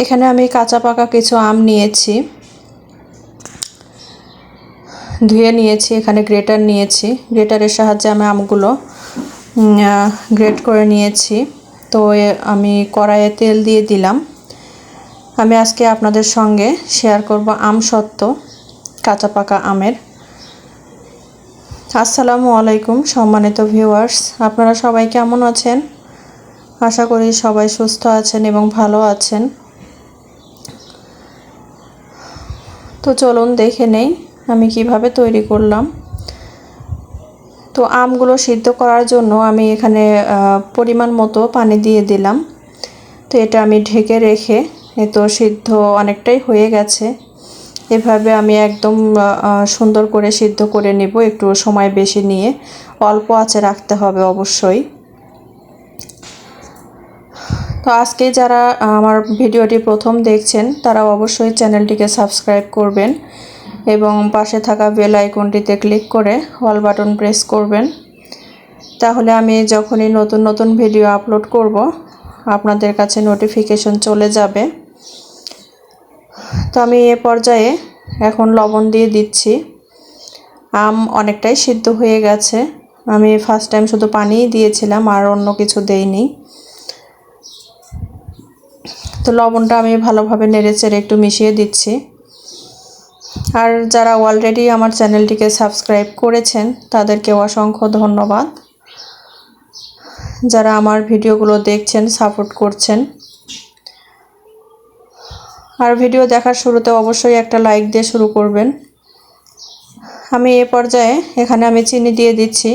এখানে আমি কাঁচা পাকা কিছু আম নিয়েছি, ধুয়ে নিয়েছি। এখানে গ্রেটার নিয়েছি, গ্রেটারের সাহায্যে আমি আমগুলো গ্রেট করে নিয়েছি। তো আমি কড়াইয়ে তেল দিয়ে দিলাম। আমি আজকে আপনাদের সঙ্গে শেয়ার করব আমসত্ত্ব কাঁচা পাকা আমের। আসসালামু আলাইকুম সম্মানিত ভিউয়ার্স, আপনারা সবাই কেমন আছেন? আশা করি সবাই সুস্থ আছেন এবং ভালো আছেন। তো চলুন দেখে নেই আমি কিভাবে তৈরি করলাম। তো আমগুলো সিদ্ধ করার জন্য আমি এখানে পরিমাণ মতো পানি দিয়ে দিলাম। তো এটা আমি ঢেকে রেখে তো সিদ্ধ অনেকটাই হয়ে গেছে। এভাবে আমি একদম সুন্দর করে সিদ্ধ করে নেব, একটু সময় বেশি নিয়ে। অল্প আঁচে রাখতে হবে অবশ্যই। তো আজকে যারা আমার ভিডিওটি প্রথম দেখছেন তারা অবশ্যই চ্যানেলটিকে সাবস্ক্রাইব করবেন এবং পাশে থাকা বেল আইকনটিতে ক্লিক করে অল বাটন প্রেস করবেন। তাহলে আমি যখনই নতুন নতুন ভিডিও আপলোড করব আপনাদের কাছে নোটিফিকেশন চলে যাবে। তো আমি এ পর্যায়ে এখন লবণ দিয়ে দিচ্ছি। আম অনেকটাই সিদ্ধ হয়ে গেছে। আমি ফার্স্ট টাইম শুধু পানিই দিয়েছিলাম, আর অন্য কিছু দেইনি। তো লবণটা আমি ভালোভাবে নেড়েচেড়ে একটু মিশিয়ে দিচ্ছি। আর যারা অলরেডি আমার চ্যানেলটিকে সাবস্ক্রাইব করেছেন তাদেরকে অসংখ্য ধন্যবাদ। যারা আমার ভিডিওগুলো দেখছেন, সাপোর্ট করছেন। আর ভিডিও দেখার শুরুতে অবশ্যই একটা লাইক দিয়ে শুরু করবেন। আমি এ পর্যায়ে এখানে আমি চিনি দিয়ে দিচ্ছি।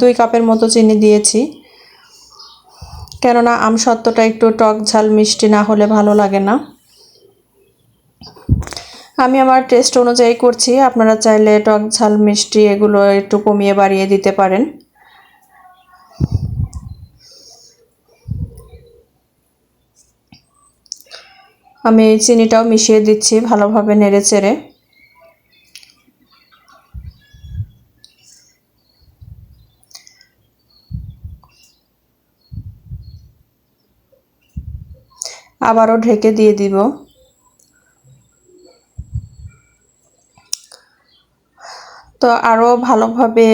2 কাপের মতো চিনি দিয়েছি, কেননা আমসত্ত্বটা একটু টক ঝাল মিষ্টি না হলে ভালো লাগে না। আমি আমার টেস্ট অনুযায়ী করছি, আপনারা চাইলে টক ঝাল মিষ্টি এগুলো একটু কমিয়ে বাড়িয়ে দিতে পারেন। আমি চিনিটাও মিশিয়ে দিচ্ছি ভালোভাবে নেড়েচেড়ে। আবারও ঢেকে দিয়ে দিব। তো আরও ভালোভাবে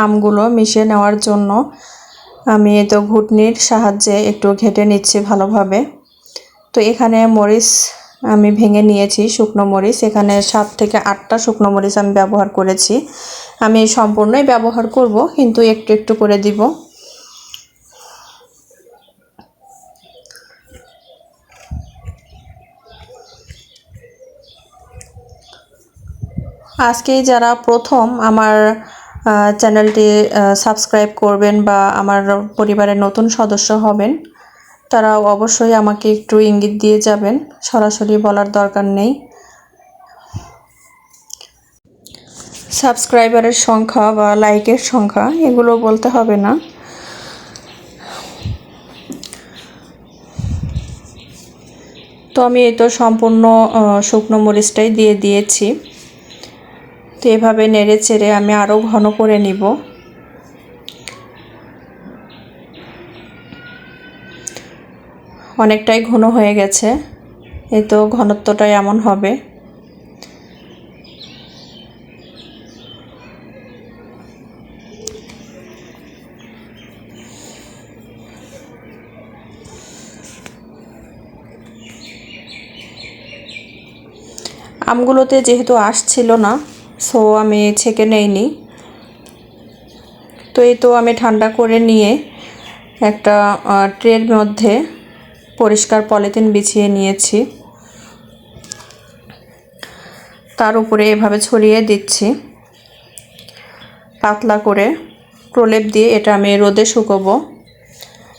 আমগুলো মিশিয়ে নেওয়ার জন্য আমি তো ঘুটনির সাহায্যে একটু ঘেটে নিচ্ছি ভালোভাবে। তো এখানে মরিচ আমি ভেঙে নিয়েছি, শুকনো মরিচ। এখানে 7 থেকে 8টা শুকনো মরিচ আমি ব্যবহার করেছি। আমি সম্পূর্ণই ব্যবহার করব, কিন্তু একটু একটু করে দিব। আজকেই যারা প্রথম আমার চ্যানেলটি সাবস্ক্রাইব করবেন বা আমার পরিবারের নতুন সদস্য হবেন, তারা অবশ্যই আমাকে একটু ইঙ্গিত দিয়ে যাবেন, সরাসরি বলার দরকার নেই। সাবস্ক্রাইবারের সংখ্যা বা লাইকের সংখ্যা এগুলো বলতে হবে না। তো আমি এই তো সম্পূর্ণ শুকনো মরিচটাই দিয়ে দিয়েছি। তো এভাবে নেড়ে চেড়ে আমি আরও ঘন করে নিব। অনেকটাই ঘন হয়ে গেছে, এই তো ঘনত্বটা এমন হবে। আমগুলোতে যেহেতু আসছিল না, সো আমি ছেঁকে নেইনি। তো এই তো আমি ঠান্ডা করে নিয়ে একটা ট্রের মধ্যে পরিষ্কার পলিথিন বিছিয়ে নিয়েছি। তার উপরে এভাবে ছড়িয়ে দিচ্ছি পাতলা করে প্রলেপ দিয়ে। এটা আমি রোদে শুকাবো।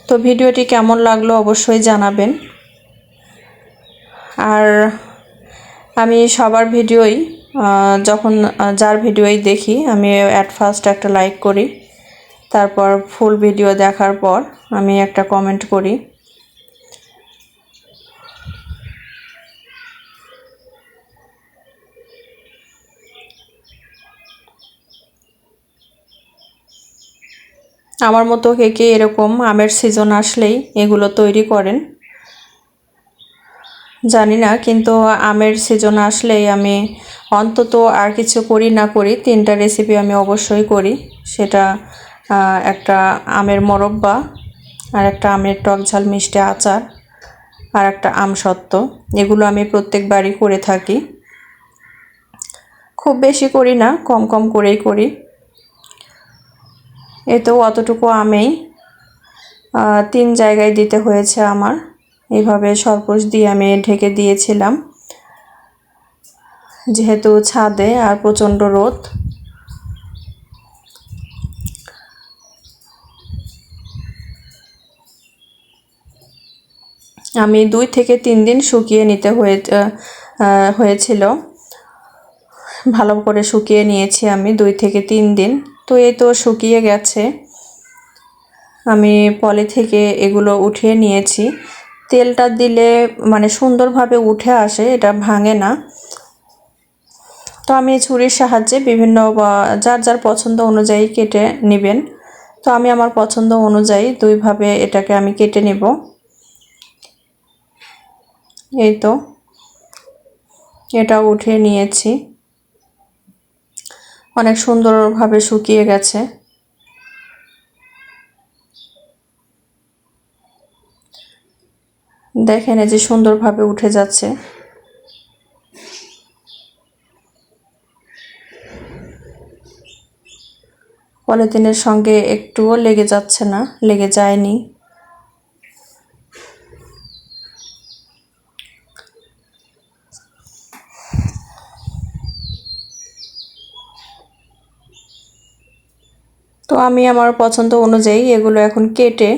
তো ভিডিওটি কেমন লাগলো অবশ্যই জানাবেন। আর আমি সবার ভিডিওই যখন যার ভিডিওই দেখি আমি অ্যাট ফার্স্ট একটা লাইক করি, তারপর ফুল ভিডিও দেখার পর আমি একটা কমেন্ট করি। আমার মতো কে কে এরকম আমের সিজন আসলেই এগুলো তৈরি করেন। জানি না, কিন্তু আমের সিজন আসলেই আমি অন্তত আর কিছু করি না করি 3টা রেসিপি আমি অবশ্যই করি। সেটা একটা আমের মোরব্বা, আর একটা আমের টক ঝাল মিষ্টি আচার, আর একটা আমসত্ত্ব। এগুলো আমি প্রত্যেকবারই করে থাকি। খুব বেশি করি না, কম কম করেই করি। এতেও অতটুকু আমেই 3 জায়গায় দিতে হয়েছে আমার। এইভাবে সরপুষ দিয়ে আমি ঢেকে দিয়েছিলাম, যেহেতু ছাদে আর প্রচণ্ড রোদ। আমি 2 থেকে 3 দিন শুকিয়ে নিতে হয়েছিল। ভালো করে শুকিয়ে নিয়েছি আমি 2 থেকে 3 দিন। তো এই তো শুকিয়ে গেছে। আমি পলি থেকে এগুলো উঠিয়ে নিয়েছি। তেলটা দিলে মানে সুন্দরভাবে উঠে আসে, এটা ভাঙে না। তো আমি ছুরির সাহায্যে বিভিন্ন যার যার পছন্দ অনুযায়ী কেটে নেবেন। তো আমি আমার পছন্দ অনুযায়ী 2 ভাবে এটাকে আমি কেটে নেব। এই তো এটা উঠিয়ে নিয়েছি, অনেক সুন্দরভাবে শুকিয়ে গেছে। দেখেন এই যে সুন্দরভাবে উঠে যাচ্ছে। পলিথিনের সঙ্গে একটুও লেগে যাচ্ছে না, লেগে যায়নি। তো আমি আমার পছন্দ অনুযায়ী এগুলো এখন কেটে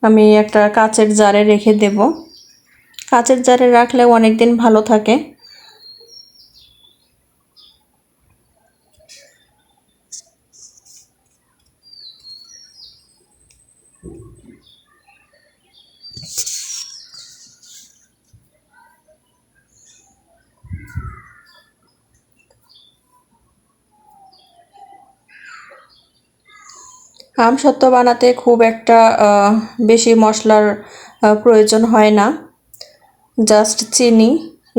আমি একটা কাচের জারে রেখে দেব। কাচের জারে রাখলে অনেক দিন ভালো থাকে। আমসত্ত্ব বানাতে খুব একটা বেশি মশলার প্রয়োজন হয় না। জাস্ট চিনি,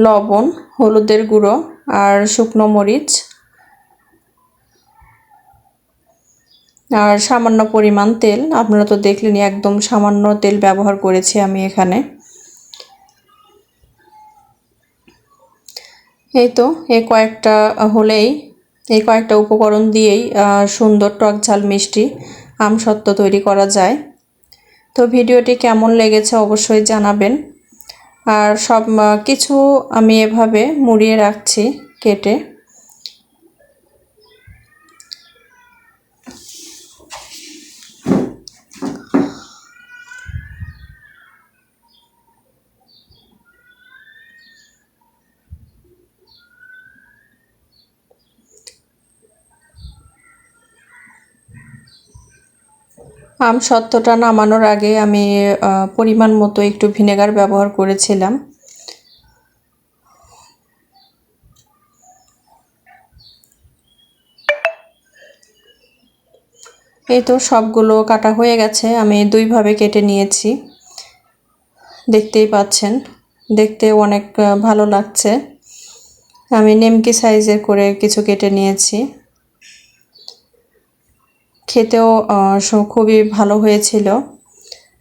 লবণ, হলুদের গুঁড়ো আর শুকনো মরিচ, আর সামান্য পরিমাণ তেল। আপনারা তো দেখলেনই, একদম সামান্য তেল ব্যবহার করেছি আমি এখানে। এই তো এই কয়েকটা উপকরণ দিয়েই সুন্দর টক ঝাল মিষ্টি আমসত্ত্ব তৈরি করা যায়। তো ভিডিওটি কেমন লেগেছে অবশ্যই জানাবেন। আর সব কিছু আমি এভাবে মুড়িয়ে রাখছি কেটে। আমসত্ত্বটা নামানোর আগে আমি পরিমাণ মতো একটু ভিনেগার ব্যবহার করেছিলাম। এই তো সবগুলো কাটা হয়ে গেছে। আমি 2 ভাবে কেটে নিয়েছি, দেখতেই পাচ্ছেন। দেখতে অনেক ভালো লাগছে। আমি নেমকি সাইজের করে কিছু কেটে নিয়েছি। খেতেও খুবই ভালো হয়েছিল।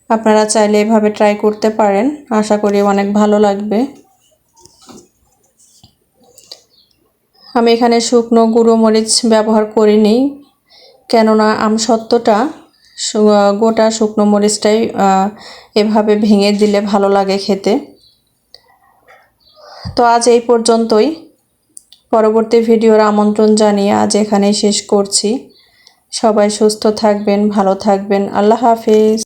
আপনারা চাইলে এভাবে ট্রাই করতে পারেন, আশা করি অনেক ভালো লাগবে। আমি এখানে শুকনো গুঁড়ো মরিচ ব্যবহার করিনি, কেননা আমসত্ত্বটা গোটা শুকনো মরিচটাই এভাবে ভেঙে দিলে ভালো লাগে খেতে। তো আজ এই পর্যন্তই। পরবর্তী ভিডিওর আমন্ত্রণ জানিয়ে আজ এখানেই শেষ করছি। সবাই সুস্থ থাকবেন, ভালো থাকবেন। আল্লাহ হাফেজ।